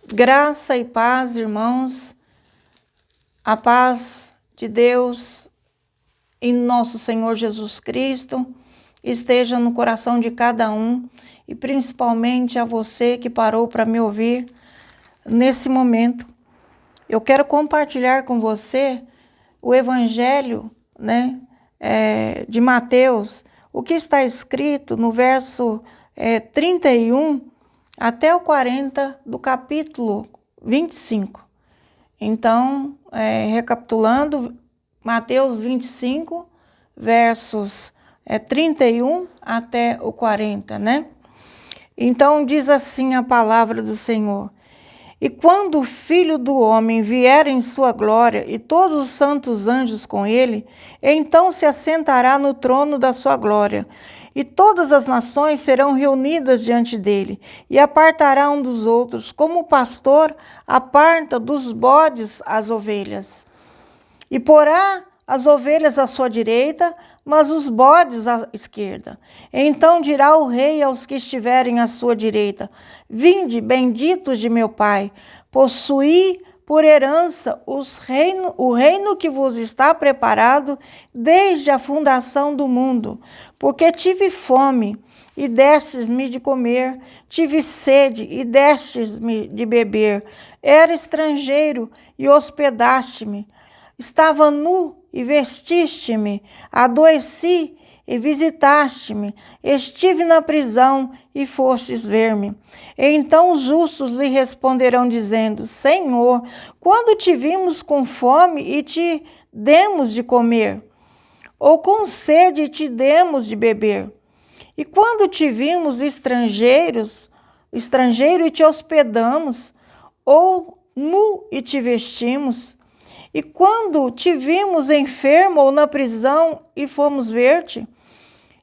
Graça e paz, irmãos, a paz de Deus e nosso Senhor Jesus Cristo esteja no coração de cada um e principalmente a você que parou para me ouvir nesse momento. Eu quero compartilhar com você o Evangelho, de Mateus, o que está escrito no verso 31 até o 40 do capítulo 25. Então, recapitulando, Mateus 25, versos 31 até o 40, né? Então, diz assim a palavra do Senhor: E quando o Filho do Homem vier em sua glória e todos os santos anjos com ele, então se assentará no trono da sua glória. E todas as nações serão reunidas diante dele, e apartará um dos outros, como o pastor aparta dos bodes as ovelhas. E porá as ovelhas à sua direita, mas os bodes à esquerda. Então dirá o rei aos que estiverem à sua direita: Vinde, benditos de meu Pai, possuí por herança o reino que vos está preparado desde a fundação do mundo. Porque tive fome, e destes-me de comer, tive sede, e destes-me de beber, era estrangeiro, e hospedaste-me, estava nu, e vestiste-me, adoeci, e visitaste-me, estive na prisão, e fostes ver-me. Então os justos lhe responderão, dizendo: Senhor, quando te vimos com fome e te demos de comer? Ou com sede e te demos de beber? E quando te vimos estrangeiro e te hospedamos? Ou nu e te vestimos? E quando te vimos enfermo ou na prisão e fomos ver-te?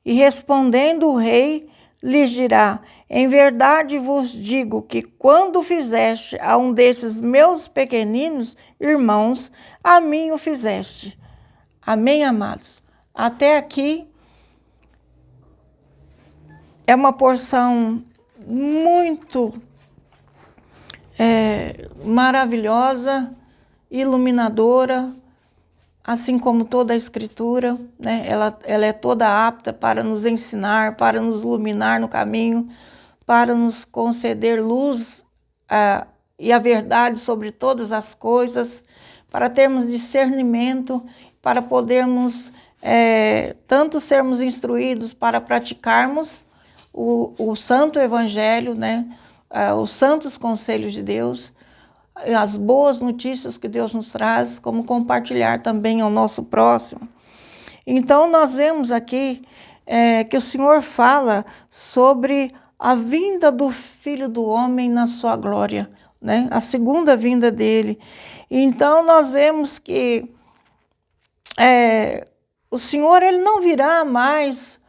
E respondendo o rei, lhes dirá: Em verdade vos digo que quando fizeste a um desses meus pequeninos irmãos, a mim o fizeste. Amém, amados? Até aqui é uma porção muito maravilhosa, iluminadora, assim como toda a Escritura, né? Ela é toda apta para nos ensinar, para nos iluminar no caminho, para nos conceder luz e a verdade sobre todas as coisas, para termos discernimento, para podermos tanto sermos instruídos para praticarmos o santo evangelho, né? Os santos conselhos de Deus, as boas notícias que Deus nos traz, como compartilhar também ao nosso próximo. Então, nós vemos aqui que o Senhor fala sobre a vinda do Filho do Homem na sua glória, né? A segunda vinda dele. Então, nós vemos que o Senhor ele não virá mais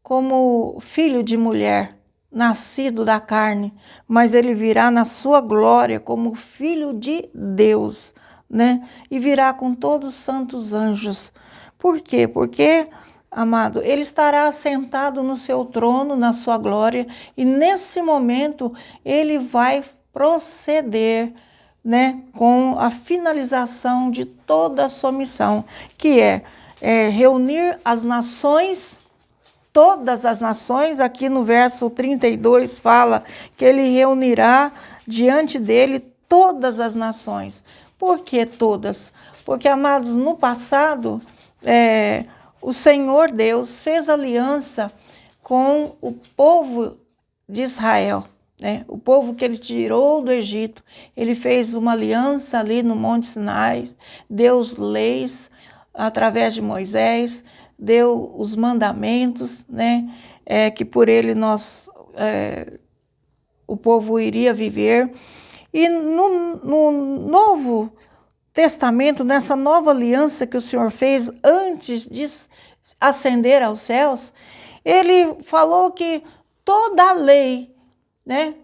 como filho de mulher, nascido da carne, mas ele virá na sua glória como filho de Deus, né? E virá com todos os santos anjos. Por quê? Porque, amado, ele estará assentado no seu trono, na sua glória, e nesse momento ele vai proceder, né, com a finalização de toda a sua missão, que é reunir as nações. Todas as nações, aqui no verso 32 fala que ele reunirá diante dele todas as nações. Por que todas? Porque, amados, no passado, o Senhor Deus fez aliança com o povo de Israel, né? O povo que ele tirou do Egito. Ele fez uma aliança ali no Monte Sinai, deu leis através de Moisés, deu os mandamentos, né, que por ele o povo iria viver. E no Novo Testamento, nessa nova aliança que o Senhor fez antes de ascender aos céus, ele falou que toda a lei, né,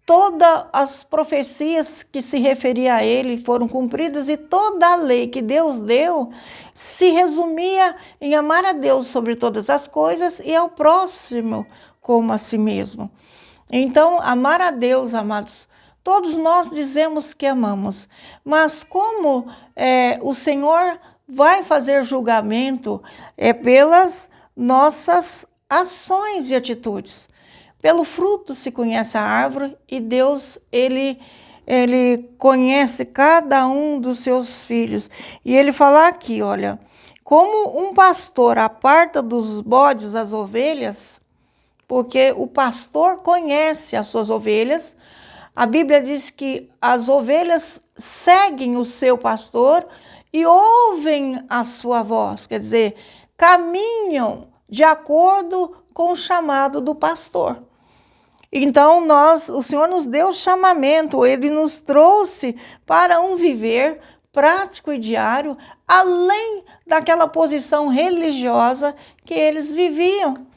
todas as profecias que se referia a ele foram cumpridas, e toda a lei que Deus deu se resumia em amar a Deus sobre todas as coisas e ao próximo como a si mesmo. Então, amar a Deus, amados, Todos nós dizemos que amamos, mas como o Senhor vai fazer julgamento pelas nossas ações e atitudes. Pelo fruto se conhece a árvore e Deus, ele conhece cada um dos seus filhos. E ele fala aqui, olha, como um pastor aparta dos bodes as ovelhas, porque o pastor conhece as suas ovelhas. A Bíblia diz que as ovelhas seguem o seu pastor e ouvem a sua voz, quer dizer, caminham de acordo com o chamado do pastor. Então, o Senhor nos deu o chamamento, Ele nos trouxe para um viver prático e diário, além daquela posição religiosa que eles viviam.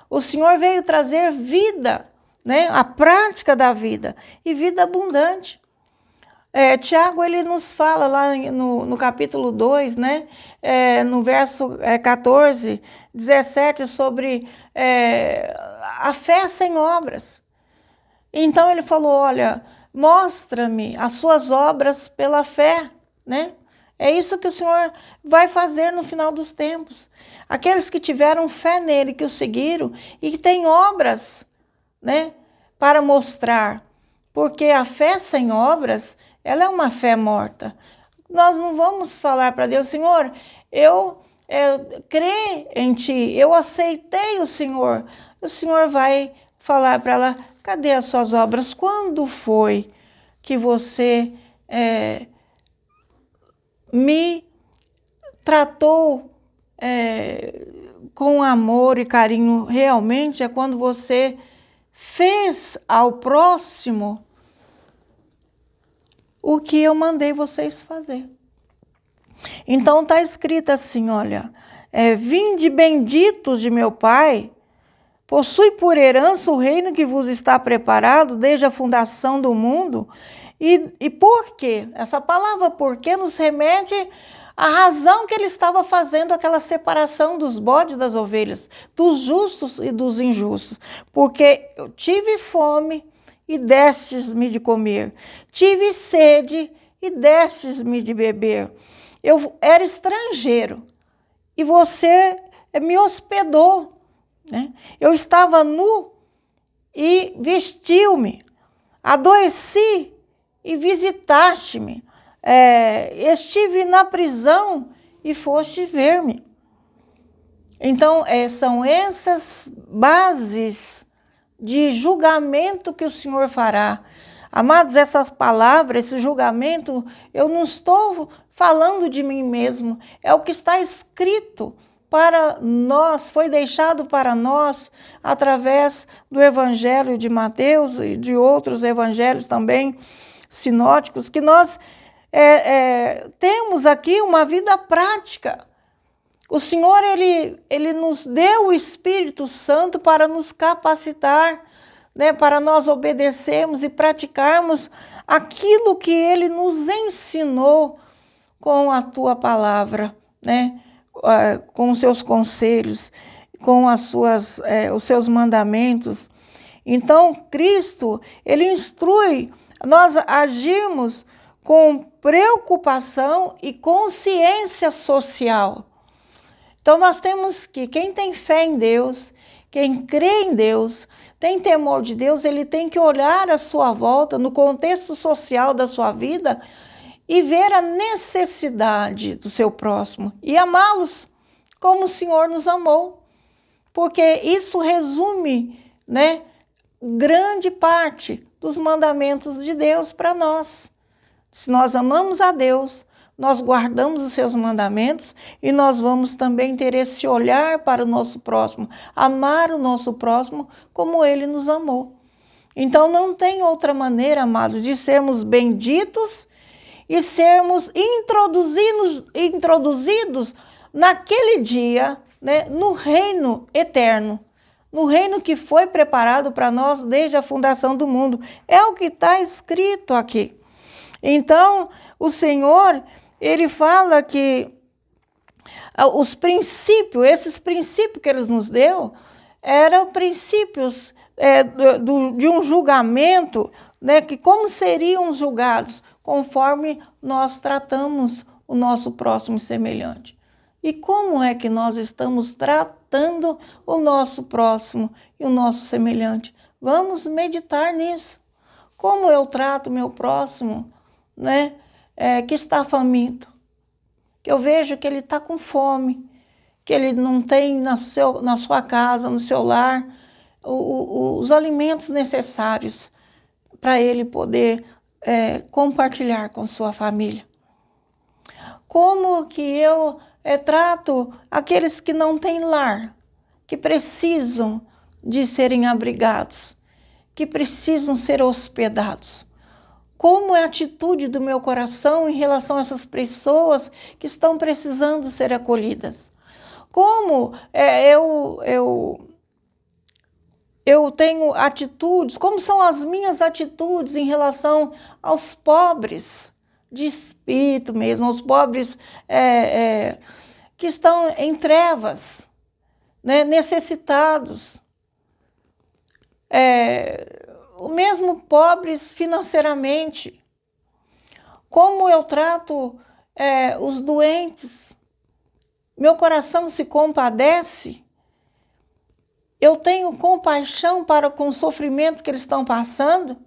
O Senhor veio trazer vida, né? A prática da vida e vida abundante. Tiago, ele nos fala lá no capítulo 2, né? No verso 14, 17, sobre a fé sem obras. Então ele falou, olha, mostra-me as suas obras pela fé, né? É isso que o Senhor vai fazer no final dos tempos. Aqueles que tiveram fé nele, que o seguiram e que têm obras, né, para mostrar. Porque a fé sem obras, ela é uma fé morta. Nós não vamos falar para Deus, Senhor, eu creio em Ti, eu aceitei o Senhor. O Senhor vai falar para ela, cadê as suas obras? Quando foi que você me tratou com amor e carinho? Realmente é quando você fez ao próximo o que eu mandei vocês fazer. Então está escrito assim, olha, vinde benditos de meu Pai, possui por herança o reino que vos está preparado desde a fundação do mundo. E por quê? Essa palavra por quê nos remete à razão que ele estava fazendo aquela separação dos bodes das ovelhas, dos justos e dos injustos. Porque eu tive fome e destes-me de comer, tive sede e destes-me de beber. Eu era estrangeiro e você me hospedou, né? Eu estava nu e vestiu-me, adoeci e visitaste-me, estive na prisão e foste ver-me. Então, são essas bases de julgamento que o Senhor fará. Amados, essa palavra, esse julgamento, eu não estou falando de mim mesmo, é o que está escrito para nós, foi deixado para nós através do Evangelho de Mateus e de outros evangelhos também sinóticos, que nós temos aqui uma vida prática. O Senhor, ele nos deu o Espírito Santo para nos capacitar, né, para nós obedecermos e praticarmos aquilo que Ele nos ensinou com a Tua palavra, né, com os seus conselhos, com os seus mandamentos. Então, Cristo, Ele instrui nós agirmos com preocupação e consciência social. Então, nós temos que, quem tem fé em Deus, quem crê em Deus, tem temor de Deus, ele tem que olhar à sua volta, no contexto social da sua vida, e ver a necessidade do seu próximo e amá-los como o Senhor nos amou. Porque isso resume, né, grande parte dos mandamentos de Deus para nós. Se nós amamos a Deus, nós guardamos os seus mandamentos e nós vamos também ter esse olhar para o nosso próximo, amar o nosso próximo como ele nos amou. Então não tem outra maneira, amados, de sermos benditos e sermos introduzidos naquele dia, né, no reino eterno, no reino que foi preparado para nós desde a fundação do mundo. É o que está escrito aqui. Então, o Senhor, Ele fala que esses princípios que Ele nos deu, eram princípios de um julgamento, né? Que como seriam julgados? Conforme nós tratamos o nosso próximo semelhante. E como é que nós estamos tratando o nosso próximo e o nosso semelhante? Vamos meditar nisso. Como eu trato meu próximo, né? Que está faminto, que eu vejo que ele está com fome, que ele não tem na sua casa, no seu lar, os alimentos necessários para ele poder compartilhar com sua família. Como que eu trato aqueles que não têm lar, que precisam de serem abrigados, que precisam ser hospedados? Como é a atitude do meu coração em relação a essas pessoas que estão precisando ser acolhidas? Como eu tenho atitudes, como são as minhas atitudes em relação aos pobres de espírito mesmo, aos pobres que estão em trevas, né, necessitados, mesmo pobres financeiramente. Como eu trato os doentes? Meu coração se compadece? Eu tenho compaixão para com o sofrimento que eles estão passando?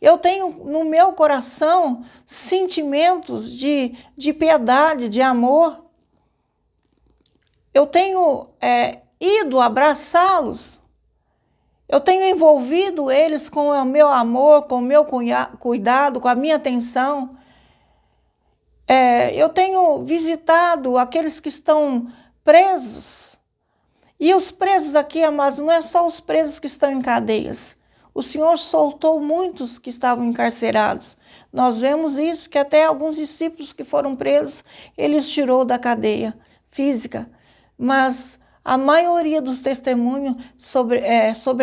Eu tenho no meu coração sentimentos de piedade, de amor? Eu tenho ido abraçá-los? Eu tenho envolvido eles com o meu amor, com o meu cuidado, com a minha atenção? Eu tenho visitado aqueles que estão presos. E os presos aqui, amados, não é só os presos que estão em cadeias. O Senhor soltou muitos que estavam encarcerados. Nós vemos isso, que até alguns discípulos que foram presos, Ele os tirou da cadeia física. Mas a maioria dos testemunhos sobre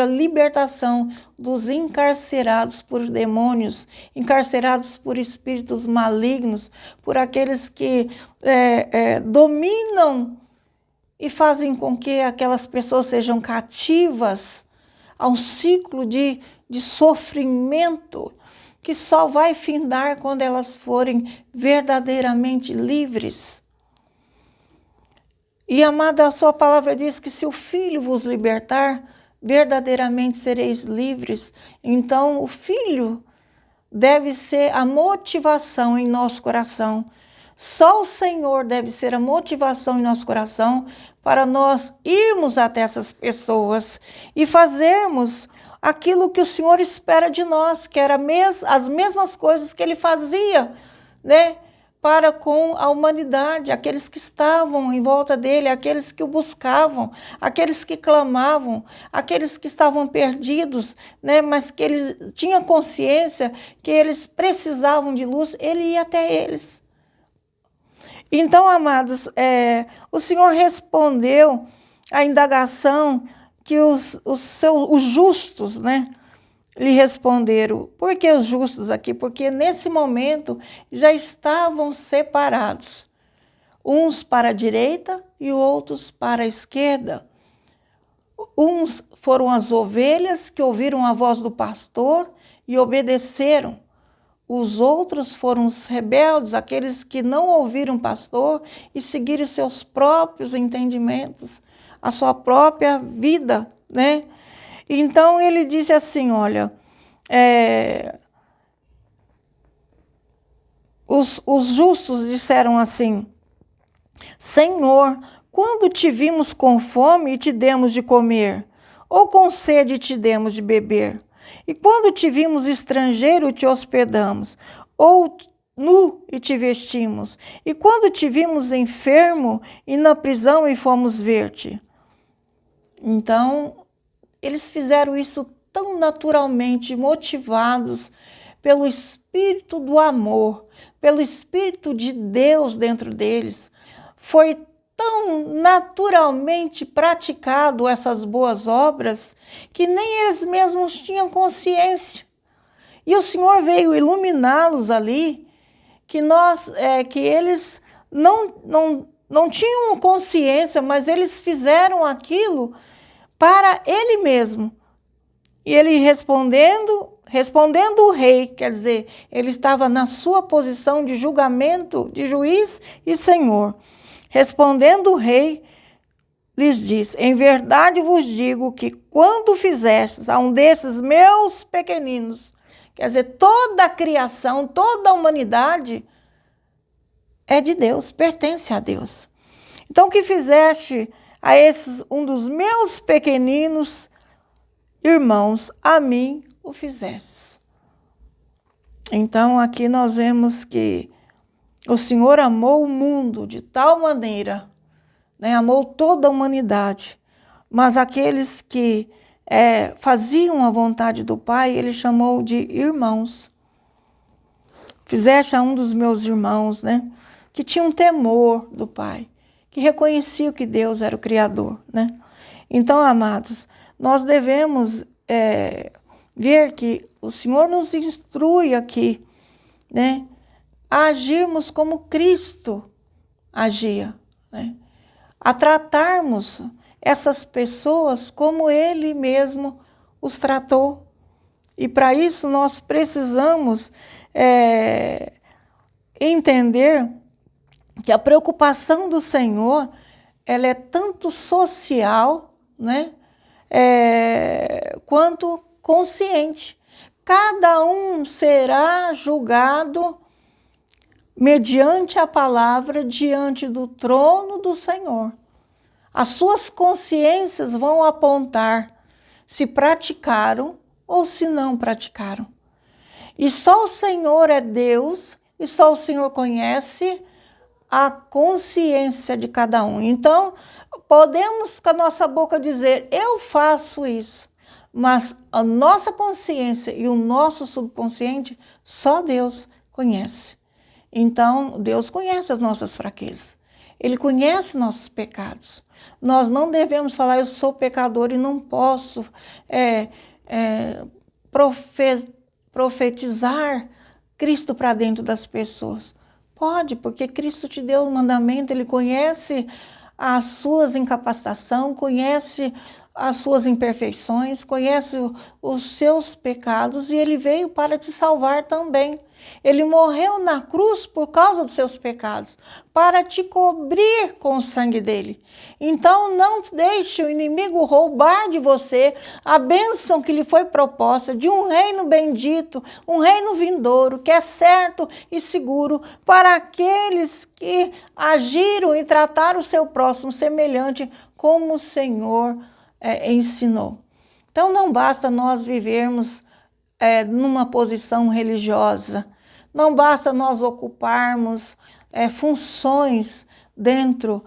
a libertação dos encarcerados por demônios, encarcerados por espíritos malignos, por aqueles que dominam e fazem com que aquelas pessoas sejam cativas a um ciclo de sofrimento que só vai findar quando elas forem verdadeiramente livres. E, amada, a sua palavra diz que se o Filho vos libertar, verdadeiramente sereis livres. Então, o Filho deve ser a motivação em nosso coração. Só o Senhor deve ser a motivação em nosso coração para nós irmos até essas pessoas e fazermos aquilo que o Senhor espera de nós, que era as mesmas coisas que Ele fazia, né, para com a humanidade, aqueles que estavam em volta dele, aqueles que o buscavam, aqueles que clamavam, aqueles que estavam perdidos, né, mas que eles tinham consciência que eles precisavam de luz, Ele ia até eles. Então, amados, o Senhor respondeu à indagação que os justos, né, lhe responderam. Por que os justos aqui? Porque nesse momento já estavam separados, uns para a direita e outros para a esquerda. Uns foram as ovelhas que ouviram a voz do pastor e obedeceram. Os outros foram os rebeldes, aqueles que não ouviram o pastor e seguiram seus próprios entendimentos, a sua própria vida, né? Então ele disse assim, olha, os justos disseram assim: Senhor, quando te vimos com fome e te demos de comer, ou com sede e te demos de beber? E quando te vimos estrangeiro, te hospedamos, ou nu e te vestimos? E quando te vimos enfermo e na prisão e fomos ver-te? Então, eles fizeram isso tão naturalmente, motivados pelo Espírito do amor, pelo Espírito de Deus dentro deles. Foi tão naturalmente praticado essas boas obras que nem eles mesmos tinham consciência. E o Senhor veio iluminá-los ali, que eles não tinham consciência, mas eles fizeram aquilo para Ele mesmo. E Ele respondendo, respondendo o rei, quer dizer, ele estava na sua posição de julgamento, de juiz e senhor. Respondendo o rei, lhes diz: em verdade vos digo que quando fizestes a um desses meus pequeninos, quer dizer, toda a criação, toda a humanidade é de Deus, pertence a Deus. Então, o que fizeste a esses, um dos meus pequeninos irmãos, a mim o fizestes. Então, aqui nós vemos que o Senhor amou o mundo de tal maneira, né, amou toda a humanidade, mas aqueles que faziam a vontade do Pai, ele chamou de irmãos. Fizeste a um dos meus irmãos, né, que tinha um temor do Pai, que reconhecia que Deus era o Criador, né? Então, amados, nós devemos ver que o Senhor nos instrui aqui, né, a agirmos como Cristo agia, né? A tratarmos essas pessoas como Ele mesmo os tratou. E para isso nós precisamos entender que a preocupação do Senhor, ela é tanto social, né, quanto consciente. Cada um será julgado mediante a palavra diante do trono do Senhor. As suas consciências vão apontar se praticaram ou se não praticaram. E só o Senhor é Deus e só o Senhor conhece a consciência de cada um. Então, podemos com a nossa boca dizer, eu faço isso, mas a nossa consciência e o nosso subconsciente, só Deus conhece. Então, Deus conhece as nossas fraquezas, Ele conhece nossos pecados. Nós não devemos falar, eu sou pecador e não posso profetizar Cristo para dentro das pessoas. Pode, porque Cristo te deu o mandamento, Ele conhece as suas incapacitações, conhece as suas imperfeições, conhece os seus pecados e Ele veio para te salvar também. Ele morreu na cruz por causa dos seus pecados, para te cobrir com o sangue dele. Então não deixe o inimigo roubar de você a bênção que lhe foi proposta de um reino bendito, um reino vindouro, que é certo e seguro para aqueles que agiram e trataram o seu próximo semelhante como o Senhor ensinou. Então não basta nós vivermos numa posição religiosa, não basta nós ocuparmos funções dentro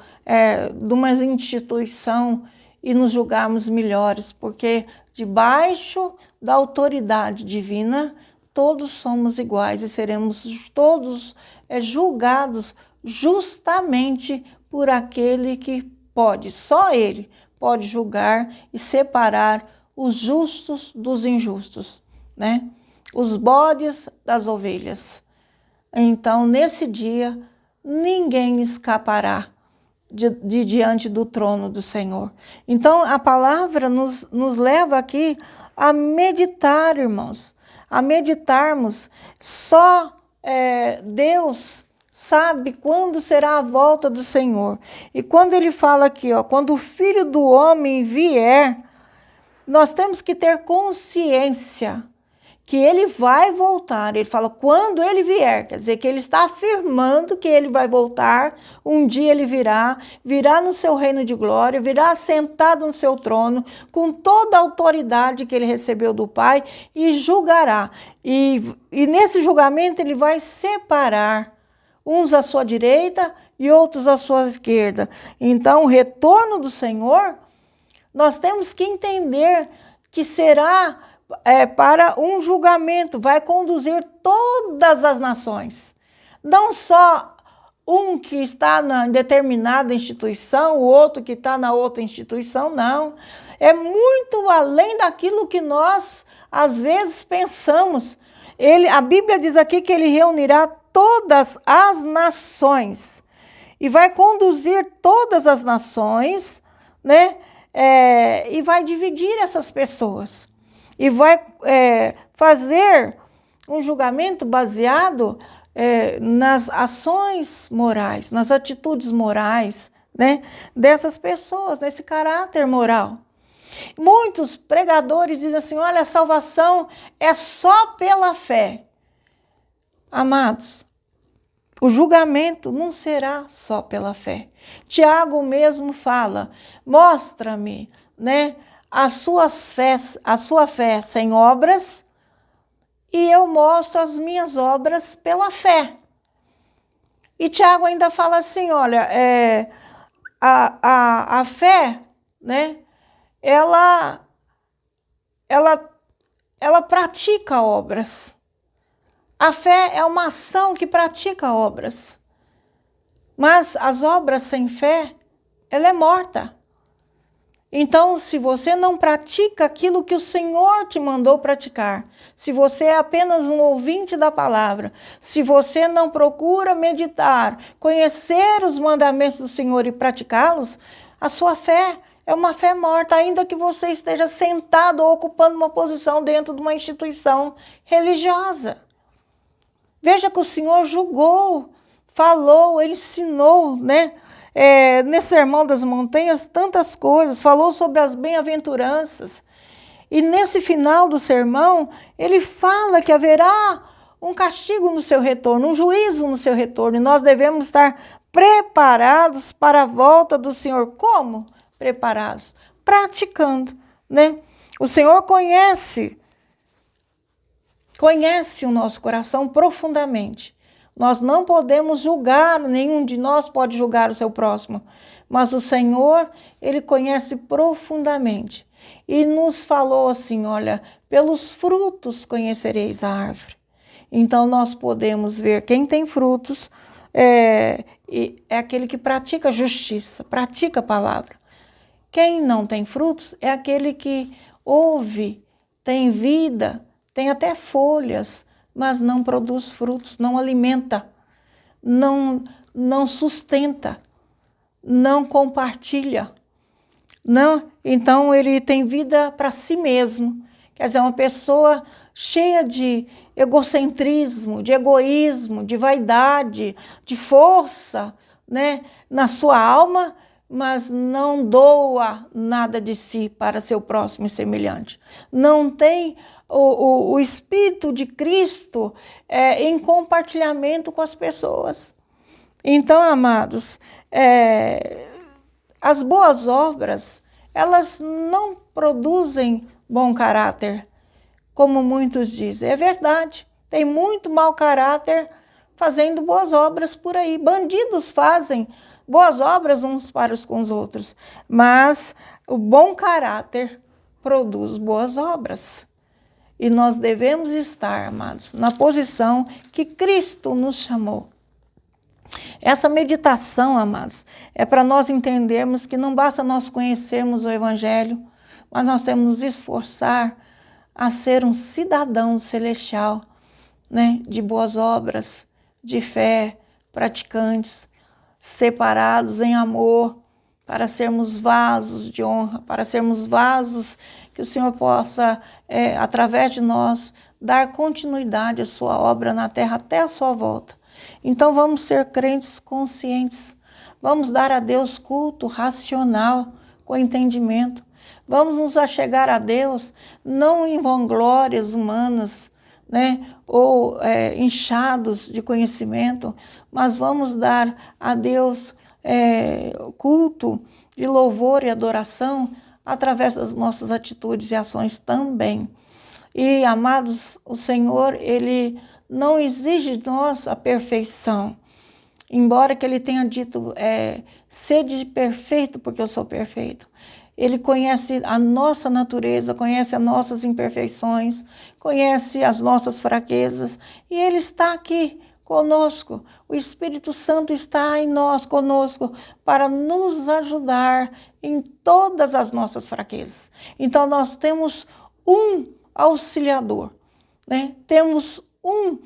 de uma instituição e nos julgarmos melhores, porque debaixo da autoridade divina todos somos iguais e seremos todos julgados justamente por aquele que pode, só Ele pode julgar e separar os justos dos injustos, né? Os bodes das ovelhas. Então, nesse dia, ninguém escapará de diante do trono do Senhor. Então, a palavra nos leva aqui a meditar, irmãos, a meditarmos. Só Deus sabe quando será a volta do Senhor. E quando ele fala aqui, quando o Filho do Homem vier, nós temos que ter consciência que ele vai voltar. Ele fala quando ele vier, quer dizer que ele está afirmando que ele vai voltar, um dia ele virá no seu reino de glória, virá sentado no seu trono, com toda a autoridade que ele recebeu do Pai e julgará. E nesse julgamento ele vai separar uns à sua direita e outros à sua esquerda. Então o retorno do Senhor, nós temos que entender que será para um julgamento, vai conduzir todas as nações. Não só um que está em determinada instituição, o outro que está na outra instituição, não. É muito além daquilo que nós, às vezes, pensamos. A Bíblia diz aqui que ele reunirá todas as nações e vai conduzir todas as nações, né? E vai dividir essas pessoas. E vai fazer um julgamento baseado nas ações morais, nas atitudes morais, né, dessas pessoas, nesse caráter moral. Muitos pregadores dizem assim, olha, a salvação é só pela fé. Amados, o julgamento não será só pela fé. Tiago mesmo fala, mostra-me, né, a sua fé sem obras, e eu mostro as minhas obras pela fé. E Tiago ainda fala assim, olha, a fé, né, ela pratica obras. A fé é uma ação que pratica obras. Mas as obras sem fé, ela é morta. Então, se você não pratica aquilo que o Senhor te mandou praticar, se você é apenas um ouvinte da palavra, se você não procura meditar, conhecer os mandamentos do Senhor e praticá-los, a sua fé é uma fé morta, ainda que você esteja sentado ou ocupando uma posição dentro de uma instituição religiosa. Veja que o Senhor julgou, falou, ensinou, né? Nesse Sermão das Montanhas, tantas coisas, falou sobre as bem-aventuranças. E nesse final do sermão, ele fala que haverá um castigo no seu retorno, um juízo no seu retorno. E nós devemos estar preparados para a volta do Senhor. Como preparados? Praticando, né? O Senhor conhece o nosso coração profundamente. Nós não podemos julgar, nenhum de nós pode julgar o seu próximo, mas o Senhor, Ele conhece profundamente. E nos falou assim, olha, pelos frutos conhecereis a árvore. Então nós podemos ver quem tem frutos, é aquele que pratica justiça, pratica a palavra. Quem não tem frutos é aquele que ouve, tem vida, tem até folhas, mas não produz frutos, não alimenta, não sustenta, não compartilha. Não, então ele tem vida para si mesmo. Quer dizer, uma pessoa cheia de egocentrismo, de egoísmo, de vaidade, de força, né, na sua alma, mas não doa nada de si para seu próximo e semelhante. Não tem o Espírito de Cristo em compartilhamento com as pessoas. Então, amados, as boas obras, elas não produzem bom caráter, como muitos dizem. É verdade, tem muito mau caráter fazendo boas obras por aí. Bandidos fazem boas obras uns para com os outros, mas o bom caráter produz boas obras. E nós devemos estar, amados, na posição que Cristo nos chamou. Essa meditação, amados, é para nós entendermos que não basta nós conhecermos o Evangelho, mas nós temos que nos esforçar a ser um cidadão celestial, né, de boas obras, de fé, praticantes, separados em amor, para sermos vasos de honra, para sermos vasos que o Senhor possa, através de nós, dar continuidade à sua obra na terra até a sua volta. Então vamos ser crentes conscientes, vamos dar a Deus culto racional, com entendimento, vamos nos achegar a Deus não em vanglórias humanas, né, ou inchados de conhecimento, mas vamos dar a Deus culto de louvor e adoração através das nossas atitudes e ações também. E, amados, o Senhor, Ele não exige de nós a perfeição, embora que Ele tenha dito, sede perfeito porque eu sou perfeito. Ele conhece a nossa natureza, conhece as nossas imperfeições, conhece as nossas fraquezas, e Ele está aqui conosco. O Espírito Santo está em nós, conosco, para nos ajudar em todas as nossas fraquezas. Então nós temos um auxiliador, né? Temos um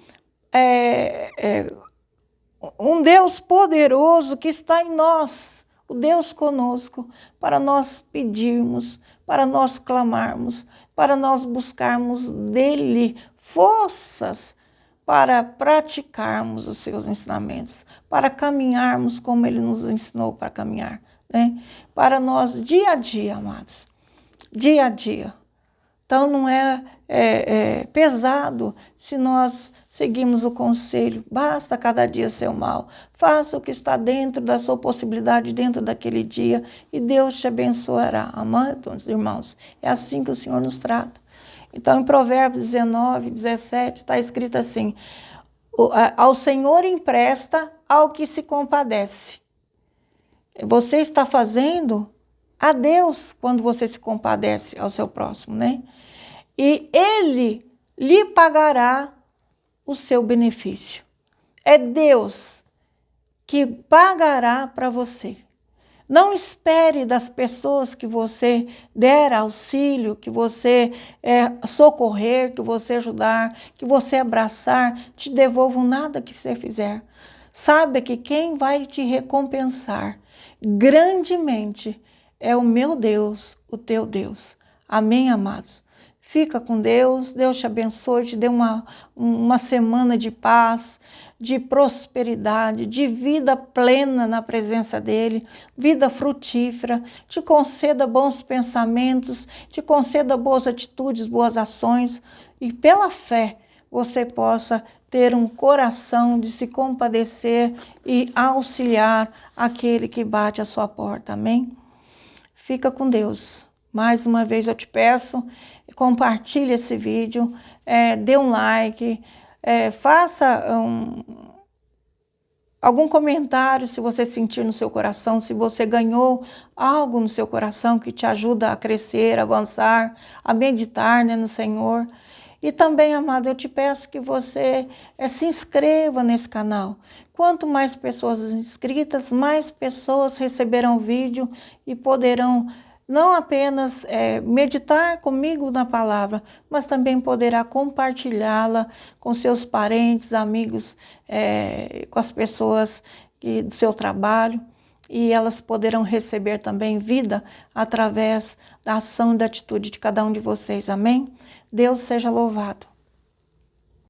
Deus poderoso que está em nós, o Deus conosco, para nós pedirmos, para nós clamarmos. para nós buscarmos dele forças para praticarmos os seus ensinamentos, para caminharmos como ele nos ensinou para caminhar, né? Para nós, dia a dia, amados, dia a dia. Então, não é pesado se nós seguimos o conselho. Basta cada dia seu mal. Faça o que está dentro da sua possibilidade, dentro daquele dia, e Deus te abençoará. Amados irmãos, é assim que o Senhor nos trata. Então, em Provérbios 19, 17, está escrito assim: ao Senhor empresta ao que se compadece. Você está fazendo a Deus quando você se compadece ao seu próximo, né? E ele lhe pagará o seu benefício. É Deus que pagará para você. Não espere das pessoas que você der auxílio, que você socorrer, que você ajudar, que você abraçar, te devolvam nada que você fizer. Saiba que quem vai te recompensar grandemente é o meu Deus, o teu Deus. Amém, amados? Fica com Deus, Deus te abençoe, te dê uma semana de paz, de prosperidade, de vida plena na presença dEle, vida frutífera, te conceda bons pensamentos, te conceda boas atitudes, boas ações, e pela fé você possa ter um coração de se compadecer e auxiliar aquele que bate à sua porta, amém? Fica com Deus. Mais uma vez eu te peço, compartilhe esse vídeo, dê um like, faça algum comentário se você sentir no seu coração, se você ganhou algo no seu coração que te ajuda a crescer, a avançar, a meditar, né, no Senhor. E também, amado, eu te peço que você se inscreva nesse canal. Quanto mais pessoas inscritas, mais pessoas receberão o vídeo e poderão não apenas meditar comigo na palavra, mas também poderá compartilhá-la com seus parentes, amigos, com as pessoas do seu trabalho, e elas poderão receber também vida através da ação e da atitude de cada um de vocês. Amém? Deus seja louvado.